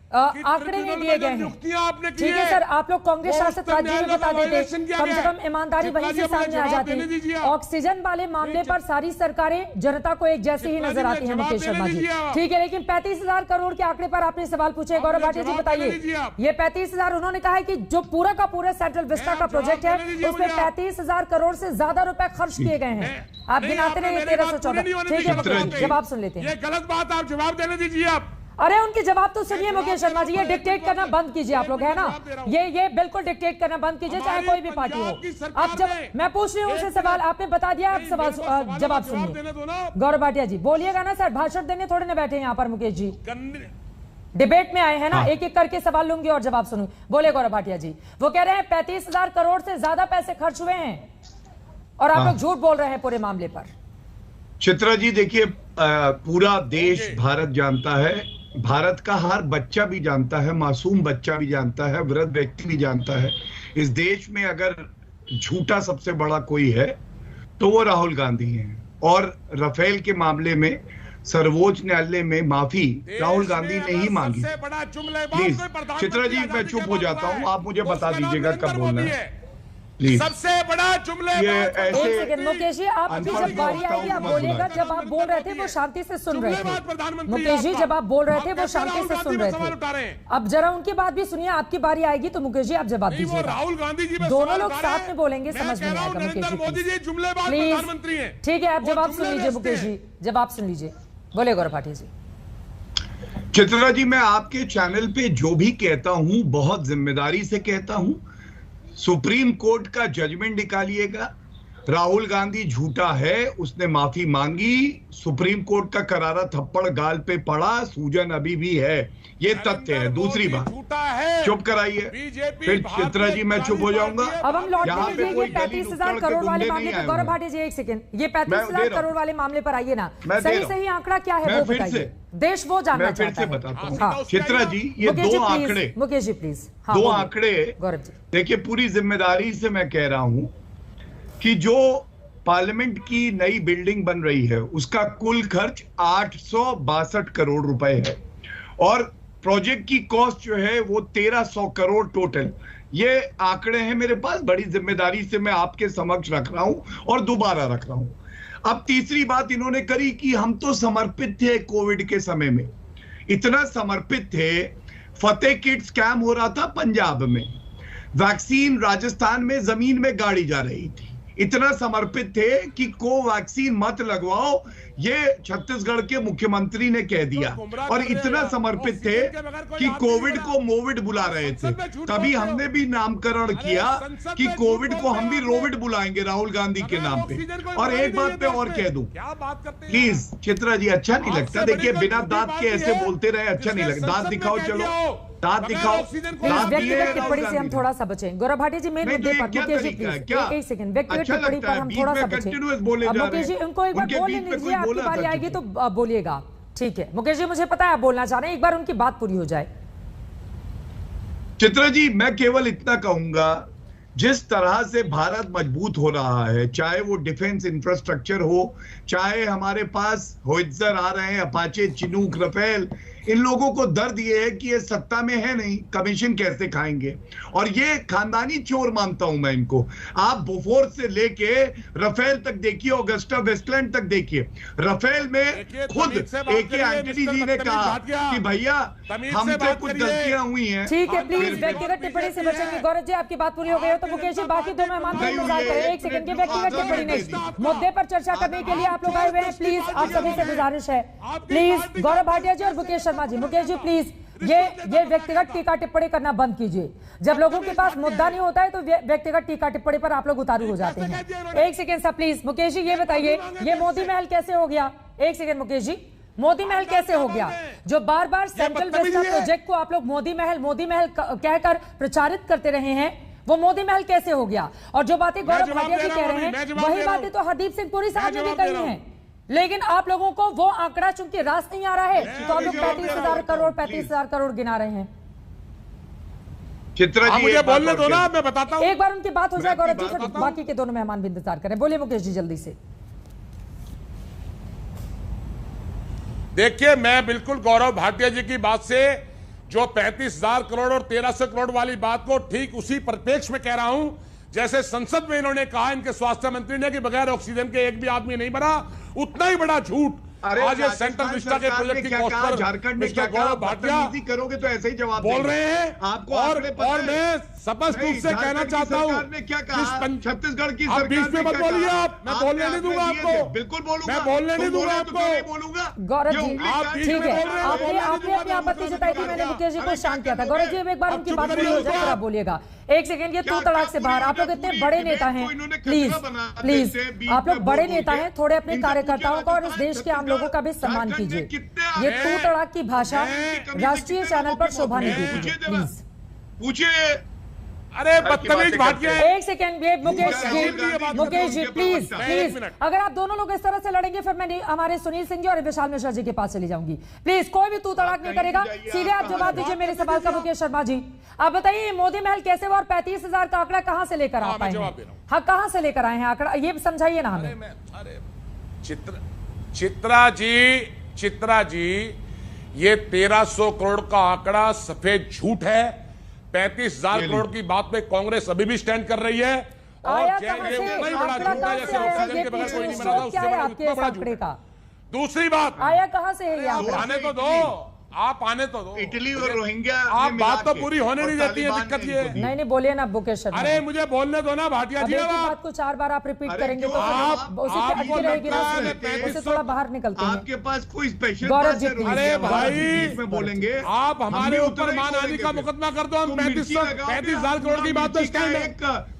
आंकड़े नहीं दिए गए हैं। ठीक है सर, आप लोग कांग्रेस शासित राज्यों में बता देते, कम से कम ईमानदारी वहीं से सामने आ जाती। ऑक्सीजन वाले मामले पर सारी सरकारें जनता को एक जैसी ही नजर आती हैं मुकेश शर्मा जी। ठीक है, लेकिन 35,000 करोड़ के आंकड़े पर आपने सवाल पूछे। गौरव भाटिया जी बताइए, ये 35,000, उन्होंने कहा है कि जो पूरा का पूरा सेंट्रल विस्टा का प्रोजेक्ट है उसमें 35,000 करोड़ से ज्यादा रुपए खर्च किए गए हैं। आप गिनाते रहे 1314। ठीक है, जवाब सुन लेते हैं। ये गलत बात, आप जवाब देने दीजिए। आप अरे उनके जवाब तो सुनिए मुकेश शर्मा जी, ये डिक्टेट करना बंद कीजिए आप लोग, है ना? ये बिल्कुल डिक्टेट करना बंद कीजिए, चाहे कोई भी पार्टी हो। अब जब मैं पूछ रही हूँ उनसे सवाल, आपने बता दिया, आप सवाल जवाब सुनिए। गौरव भाटिया जी बोलिएगा ना सर, भाषण देने थोड़े ना बैठे यहाँ पर मुकेश जी, डिबेट में आए हैं ना। एक एक करके सवाल लूंगी और जवाब सुनूंगी। बोले गौरव भाटिया जी, वो कह रहे हैं 35,000 करोड़ से ज्यादा पैसे खर्च हुए हैं और आप लोग झूठ बोल रहे हैं पूरे मामले पर। चित्रा जी देखिए, पूरा देश भारत जानता है, भारत का हर बच्चा भी जानता है, मासूम बच्चा भी जानता है, वृद्ध व्यक्ति भी जानता है, इस देश में अगर झूठा सबसे बड़ा कोई है तो वो राहुल गांधी हैं। और राफेल के मामले में सर्वोच्च न्यायालय में माफी राहुल गांधी ने ही मांगी। प्लीज चित्रा जी, मैं चुप हो जाता हूं, आप मुझे बता दीजिएगा कब बोलना है। प्लीज। सबसे बड़ा जुमले एक सेकंड मुकेश जी, आप जब बारी आएगी आप बोलिएगा। जब आप बोल रहे थे वो शांति से सुन रहे थे। मुकेश जी जब आप बोल रहे थे वो शांति से सुन रहे थे। अब जरा उनकी बात भी सुनिए। आपकी बारी आएगी तो मुकेश जी आप जवाब दीजिए। राहुल गांधी जी दोनों लोग साथ में बोलेंगे, समझ में आएगा। मुकेश जी मोदी जी जुमलेबाज प्लीज, प्रधानमंत्री हैं। ठीक है, आप जवाब सुन लीजिए। मुकेश जी जवाब सुन लीजिए, बोले गौरव भाटिया जी। चित्रा जी, मैं आपके चैनल पे जो भी कहता हूं बहुत जिम्मेदारी से कहता हूं। सुप्रीम कोर्ट का जजमेंट निकालिएगा। राहुल गांधी झूठा है, उसने माफी मांगी। सुप्रीम कोर्ट का करारा थप्पड़ गाल पे पड़ा, सूजन अभी भी है। ये तथ्य है। दूसरी बात, चुप कराइए। फिर चित्रा जी मैं चुप हो जाऊंगा। अब हम लौट के ये 35,000 करोड़ वाले मामले पे गौरव भाटिया जी एक सेकंड, ये 35,000 करोड़ वाले मामले पर आइए ना। सही आंकड़ा क्या है वो बताइए। देश वो जानना चाहता है। मैं फिर से बताता हूँ चित्रा जी, ये दो आंकड़े, मुकेश जी प्लीज, दो आंकड़े गौरव जी देखिए। पूरी जिम्मेदारी से मैं कह रहा हूं कि जो पार्लियामेंट की नई बिल्डिंग बन रही है उसका कुल खर्च 862 करोड़ रुपए है और प्रोजेक्ट की कॉस्ट जो है वो 1300 करोड़ टोटल। ये आंकड़े हैं मेरे पास, बड़ी जिम्मेदारी से मैं आपके समक्ष रख रहा हूं और दोबारा रख रहा हूं। अब तीसरी बात इन्होंने करी कि हम तो समर्पित थे कोविड के समय में, इतना समर्पित थे। फतेह किट स्कैम हो रहा था पंजाब में, वैक्सीन राजस्थान में जमीन में गाड़ी जा रही थी। इतना समर्पित थे कि कोवैक्सीन मत लगवाओ, ये छत्तीसगढ़ के मुख्यमंत्री ने कह दिया। और इतना समर्पित थे कि कोविड को मोविड बुला रहे थे। तभी हमने भी नामकरण किया कि कोविड को हम भी रोविड बुलाएंगे राहुल गांधी के नाम पे। और एक बात मैं और कह दूं, प्लीज चित्रा जी, अच्छा नहीं लगता। देखिए बिना दांत के ऐसे बोलते रहे, अच्छा नहीं लगता। दांत दिखाओ, चलो दांत दिखाओ। व्यक्तिगत टिप्पणी से हम थोड़ा सा बचें। गौरव भाटिया जी मेन मुद्दे पर, मुकेश जी प्लीज एक सेकंड, व्यक्तिगत टिप्पणी पर हम थोड़ा सा बचें। मुकेश जी उनको एक बार बोलने दीजिए, आपकी बारी आएगी तो बोलिएगा। ठीक है मुकेश जी, मुझे पता है आप बोलना चाह रहे हैं, एक बार उनकी बात पूरी हो जाए। चित्रा जी मैं केवल इतना कहूंगा, जिस तरह से भारत मजबूत हो रहा है, चाहे वो डिफेंस इंफ्रास्ट्रक्चर हो, चाहे हमारे पास होइट्जर आ रहे हैं, अपाचे, चिनूक, रफेल, इन लोगों को दर्द ये है कि ये सत्ता में है नहीं, कमीशन कैसे खाएंगे। और ये खानदानी चोर मानता हूं मैं इनको। आप बोफोर्स से लेके रफेल तक देखिए, ऑगस्टा वेस्टलैंड तक देखिए। रफेल में खुद एके एंटनी जी ने कहा कि भैया हमसे कुछ गलतियां हुई हैं। ठीक है प्लीज व्यक्तिगत टिप्पणी से बचेंगे। गौरव जी आपकी बात पूरी हो गई हो तो मुकेश जी बाकी दो मेहमान का इंतजार करें। एक सेकंड की व्यक्तिगत टिप्पणी नहीं, मुद्दे पर चर्चा करने के लिए आप लोग आए हुए हैं। प्लीज आप सभी से गुजारिश है, प्लीज गौरव भाटिया जी और मुकेश शर्मा जी, मुकेश जी प्लीज ये व्यक्तिगत टीका टिप्पणी करना बंद कीजिए। जब लोगों के पास मुद्दा नहीं होता है तो व्यक्तिगत टीका टिप्पणी पर आप लोग उतारू हो जाते हैं। एक सेकंड सा प्लीज मुकेश जी ये बताइए, ये मोदी महल कैसे हो गया? एक सेकंड मुकेश जी, मोदी महल कैसे हो गया? जो बार बार सेंट्रल विस्टा प्रोजेक्ट को आप लोग मोदी महल कहकर प्रचारित करते रहे हैं, वो मोदी महल कैसे हो गया? और जो बातें गौरव भाटिया जी कह रहे हैं वही बातें तो हरदीप सिंह पुरी साहब ने भी कही हैं, लेकिन आप लोगों को वो आंकड़ा चूंकि रास नहीं आ रहा है तो आप लोग 35,000 करोड़ गिना रहे हैं। चित्रा जी मुझे बोलने दो ना, मैं बताता हूं। एक बार उनकी बात हो जाए गौरव जी, फिर बाकी के दोनों मेहमान भी इंतजार करें। बोलिए मुकेश जी जल्दी से। देखिए मैं बिल्कुल गौरव भाटिया जी की बात से जो 35,000 करोड़ और 1300 करोड़ वाली बात को ठीक उसी परिप्रेक्ष्य में कह रहा हूं जैसे संसद में इन्होंने कहा इनके स्वास्थ्य मंत्री ने कि बगैर ऑक्सीजन के एक भी आदमी नहीं मरा। उतना ही बड़ा झूठ आज ये सेंट्रल विस्टा के प्रोजेक्ट की कॉस्ट पर झारखंड में क्या गौरव भाटिया करोगे तो ऐसे ही जवाब बोल रहे हैं आपको। और मैं स्पष्ट रूप से कहना चाहता हूं, छत्तीसगढ़ की आप बीच में मत बोलिए, आप मैं बोलने नहीं दूंगा आपको। बिल्कुल बोलूंगा, मैं बोलने नहीं दूंगा आपको। बोलूंगा गौरव जी ठीक है, आपने अपनी आपत्ति जताई थी, मैंने मुकेश जी को शांत किया था। गौरव जी एक बार उनकी बात पूरी हो जाए फिर आप बोलिएगा। एक सेकंड, ये तू तड़ाक से बाहर, आप लोग इतने बड़े नेता हैं, प्लीज आप लोग बड़े नेता हैं, थोड़े अपने कार्यकर्ताओं का और इस देश के आम लोगों का भी सम्मान कीजिए। ये तू तड़ाक की भाषा राष्ट्रीय चैनल पर शोभा नहीं देती है, प्लीज पूछिए। अरे बदतमीज भाटिया। एक सेकंड ये मुकेश जी प्लीज अगर आप दोनों लोग इस तरह से लड़ेंगे फिर मैं हमारे सुनील सिंह जी और विशाल मिश्रा जी के पास चली जाऊंगी। प्लीज कोई भी तू तड़ाक नहीं करेगा, सीधे आप जवाब दीजिए मेरे सवाल का। मुकेश शर्मा जी आप बताइए मोदी महल कैसे हुआ और 35,000 का आंकड़ा कहां से लेकर आ पाए हैं? हाँ कहां से लेकर आए हैं आंकड़ा, ये समझाइए ना हमें। चित्रा जी ये 1300 करोड़ का आंकड़ा सफेद झूठ है। 35,000 करोड़ की बात पे कांग्रेस अभी भी स्टैंड कर रही है आया और कहां ये से? उतना ही बड़ा आंकड़ा झूठ है कहां से जैसे आया? ऑक्सीजन ये के बगैर कोई नहीं पूछिए, बना था, क्या उससे है बड़ा आपके उतना इस बड़ा आंकड़े झूठ का? है। दूसरी बात, आया कहां से है ये आप आंकड़ा? आने तो दो, आप आने तो दो। इटली और रोहिंग्या आप में बात मिला तो के पूरी होने और नहीं देती है, तालिबान दिक्कत ने ये इनको दी। नहीं बोलिए ना मुकेश शर्मा। अरे मुझे बोलने दो ना भाटिया अब जी। एक ही बात को 4 बार आप रिपीट अरे करेंगे तो क्यों? उसी पे अटकी रहेगी ना, उससे थोड़ा बाहर निकलते हैं। आपके पास कोई स्पेशल गौरव बात जी, है रोहिंग्या अरे वाला? भाई, बीच में बोलेंगे आप हमारे हम भी ऊपर उतना ही मानहानि बोलेंगे का फिर। मुकदमा कर दो। हम तुम 35 मिर्ची लगाओगे, 35,000 करोड़ की बात तो मिर्ची इस का टाइम है। एक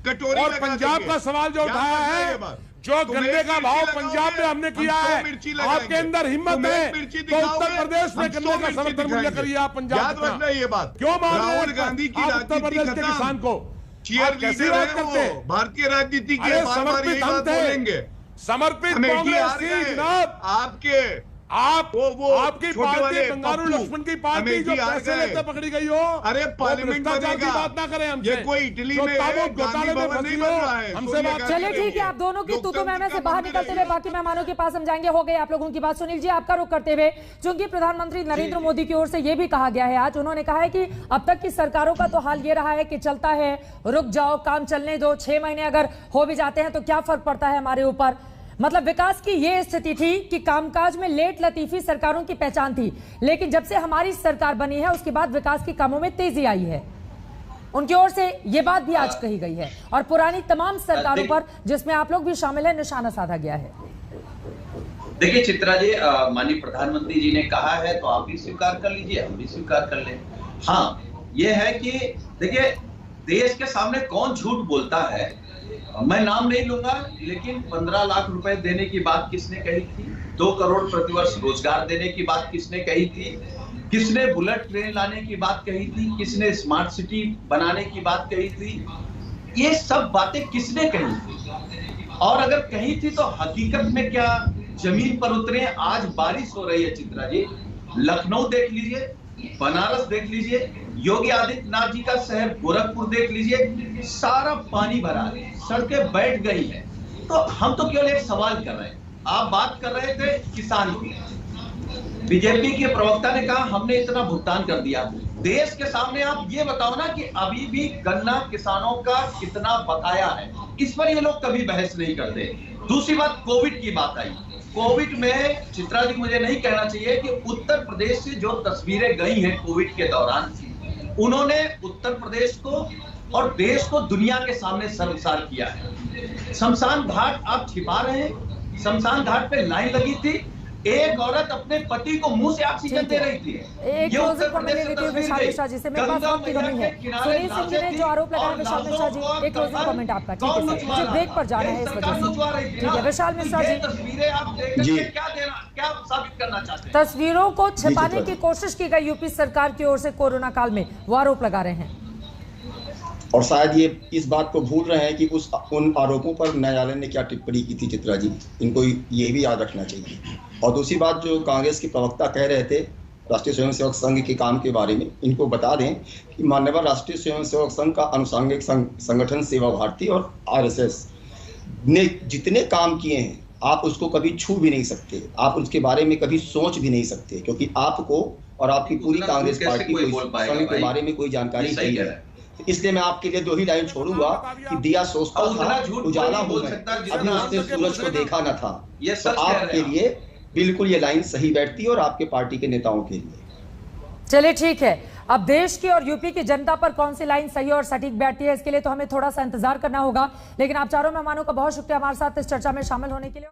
कटोरी और लगा पंजाब देंगे। का सवाल जो याद उठाया रखना ये है, बात। जो तुम गन्ने एक का मिर्ची भाव लगाओगे, पंजाब में हमने हम किया 100 है, मिर्ची लगाएंगे। आपके अंदर हिम्मत तुम है एक मिर्ची तो दिखाओगे, उत्तर प्रदेश में हम गन्ने 100 का मिर्ची समर्थन मूल्य दिखाएंगे। करिए आप पंजाब याद कितना? रखना ये बात। क्यों मार रहे हैं राहुल गांधी की आप उत्तर प्रदेश राजनीति के खत्म। किसान को? चीयर आप कैसी लीडर बात है करते वो, भारतीय राजनीति की अरे बार-बार समर्पित यही हम बात थे। बोलेंगे। समर्पित अमेठी कांग्रेस हार थी गए। जनाब। आपके आप वो आपकी छोटे पार्टी वाले बंगारू पप्पू, लक्ष्मण की पार्टी अमेठी जो हार पैसे गए। लेते पकड़ी गई हो। अरे वो पार्लियामेंट भ्रष्टाचार की बनेगा। बात ना करें हमसे। ये कोई इटली जो में ताबूत गांधी घोटाले में भवन फंसी नहीं हो, बन रहा है। हमसे सोनिया बात गांधी चलिए ठीक है, करेंगे। आप दोनों की तू मैं से लोकतंत्र बाहर का निकलते हुए मंदिर बाकी मेहमानों के पास हम जाएंगे। हो गए आप लोगों की बात। सुनील जी, आपका रुख करते हुए, चूंकि प्रधानमंत्री नरेंद्र मोदी की ओर से यह भी कहा गया है आज, उन्होंने कहा है कि अब तक की सरकारों का तो हाल ये रहा है कि चलता है, रुक जाओ, काम चलने दो, 6 महीने अगर हो भी जाते हैं तो क्या फर्क पड़ता है हमारे ऊपर। मतलब विकास की ये स्थिति थी कि कामकाज में लेट लतीफी सरकारों की पहचान थी, लेकिन जब से हमारी सरकार बनी है उसके बाद विकास के कामों में तेजी आई है। उनकी ओर से यह बात भी आज कही गई है और पुरानी तमाम सरकारों पर, जिसमें आप लोग भी शामिल है, निशाना साधा गया है। देखिए चित्रा जी, माननीय प्रधानमंत्री जी ने कहा है तो आप भी स्वीकार कर लीजिए, हम भी स्वीकार कर लें। हाँ, यह है कि देखिए देश के सामने कौन झूठ बोलता है, मैं नाम नहीं लूंगा, लेकिन 15 लाख रुपए देने की बात किसने कही थी? 2 करोड़ प्रतिवर्ष रोजगार देने की बात किसने कही थी? किसने बुलेट ट्रेन लाने की बात कही थी? किसने स्मार्ट सिटी बनाने की बात कही थी? ये सब बातें किसने कही थी? और अगर कही थी तो हकीकत में क्या जमीन पर उतरे? आज बारिश हो रही है चित्रा जी, लखनऊ देख लीजिए, बनारस देख लीजिए, योगी आदित्यनाथ जी का शहर गोरखपुर देख लीजिए, सारा पानी भरा है, सड़कें बैठ गई हैं। तो हम तो केवल एक सवाल कर रहे हैं, आप बात कर रहे थे किसान की, बीजेपी के प्रवक्ता ने कहा हमने इतना भुगतान कर दिया। देश के सामने आप ये बताओ ना कि अभी भी गन्ना किसानों का कितना बकाया है, इस पर ये लोग कभी बहस नहीं करते। दूसरी बात, कोविड की बात आई। कोविड में चित्रा जी मुझे नहीं कहना चाहिए कि उत्तर प्रदेश से जो तस्वीरें गई हैं कोविड के दौरान, उन्होंने उत्तर प्रदेश को और देश को दुनिया के सामने शर्मसार किया है। शमशान घाट आप छिपा रहे हैं, शमशान घाट पे लाइन लगी थी, एक औरत अपने पति को मुंह से ऑक्सीजन दे रही थी। एक क्लोजिंग कमेंट लेती हूं विशाल मिश्रा जी से, मेरे पास वक्त की कमी है। सुनील सिंह जी ने जो आरोप लगाया विशाल मिश्रा जी, एक क्लोजिंग कमेंट आपका। ठीक है सर, मुझे ब्रेक पर जाना है इस वजह से। ठीक है विशाल मिश्रा जी, तस्वीरें आप देख जी। क्या साबित करना चाहते हैं? तस्वीरों को छिपाने जी, की कोशिश की गई यूपी सरकार की ओर से कोरोना काल में, वो आरोप लगा रहे हैं। और शायद ये इस बात को भूल रहे हैं कि उन आरोपों पर न्यायालय ने क्या टिप्पणी की थी चित्रा जी, इनको ये भी याद रखना चाहिए। और दूसरी बात, जो कांग्रेस के प्रवक्ता कह रहे थे राष्ट्रीय स्वयंसेवक संघ के काम के बारे में, इनको बता दें कि मान्यवर राष्ट्रीय स्वयंसेवक संघ का अनुसांगिक संगठन सेवा भारती और RSS ने जितने काम किए हैं आप उसको कभी छू भी नहीं सकते, आप उसके बारे में कभी सोच भी नहीं सकते, क्योंकि आपको और आपकी पूरी कांग्रेस पार्टी को संघ के बारे में कोई जानकारी नहीं है। इसलिए मैं आपके लिए 2 ही लाइन छोड़ूंगा कि दिया सोचता था उजाला हो गया, अभी उसने सूरज को देखा न था। तो आपके लिए बिल्कुल ये लाइन सही बैठती है और आपके पार्टी के नेताओं के लिए। चलिए ठीक है, अब देश की और यूपी की जनता पर कौन सी लाइन सही और सटीक बैठती है, इसके लिए तो हमें थोड़ा सा इंतजार करना होगा। लेकिन आप चारों मेहमानों का बहुत शुक्रिया हमारे साथ इस चर्चा में शामिल होने के लिए।